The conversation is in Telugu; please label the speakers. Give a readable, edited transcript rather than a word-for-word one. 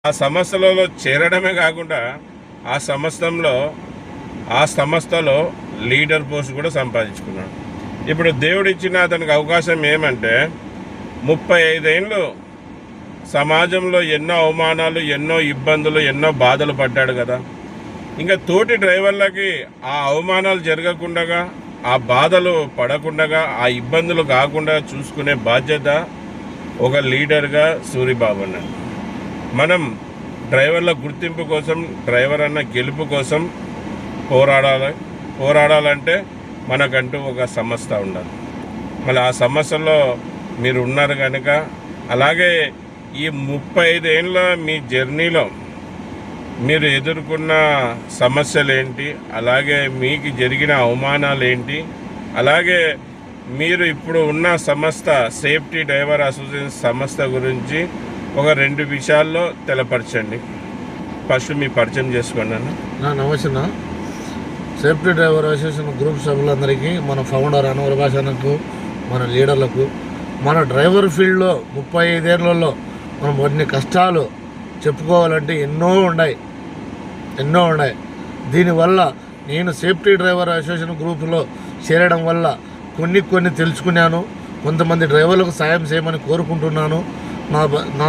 Speaker 1: ఆ సంస్థలలో చేరడమే కాకుండా ఆ సంస్థలో లీడర్ పోస్ట్ కూడా సంపాదించుకున్నాడు. ఇప్పుడు దేవుడిచ్చిన అతనికి అవకాశం ఏమంటే 35 ఏళ్ళు సమాజంలో ఎన్నో అవమానాలు, ఎన్నో ఇబ్బందులు, ఎన్నో బాధలు పడ్డాడు కదా. ఇంకా తోటి డ్రైవర్లకి ఆ అవమానాలు జరగకుండా, ఆ బాధలు పడకుండా, ఆ ఇబ్బందులు కాకుండా చూసుకునే బాధ్యత ఒక లీడర్గా సూరిబాబు అన్నాడు. మనం డ్రైవర్ల గుర్తింపు కోసం, డ్రైవర్ అన్న గెలుపు కోసం పోరాడాలంటే మనకంటూ ఒక సంస్థ ఉండాలి. మళ్ళీ ఆ సంస్థలో మీరు ఉన్నారు కనుక, అలాగే ఈ 35 ఏళ్ళ మీ జర్నీలో మీరు ఎదుర్కొన్న సమస్యలు ఏంటి, అలాగే మీకు జరిగిన అవమానాలు ఏంటి, అలాగే మీరు ఇప్పుడు ఉన్న సంస్థ సేఫ్టీ డ్రైవర్ అసోసియేషన్ సంస్థ గురించి ఒక 2 విషయాల్లో తెలపరచండి. ఫస్ట్ మీ పరిచయం చేసుకోండి అన్న.
Speaker 2: నమస్తే. సేఫ్టీ డ్రైవర్ అసోసియేషన్ గ్రూప్ సభ్యులందరికీ, మన ఫౌండర్ అనవర భాషకు, మన లీడర్లకు, మన డ్రైవర్ ఫీల్డ్లో 35 ఏళ్లలో మనం కొన్ని కష్టాలు చెప్పుకోవాలంటే ఎన్నో ఉన్నాయి. దీనివల్ల నేను సేఫ్టీ డ్రైవర్ అసోసియేషన్ గ్రూపులో చేరడం వల్ల కొన్ని తెలుసుకున్నాను. కొంతమంది డ్రైవర్లకు సాయం చేయమని కోరుకుంటున్నాను. నా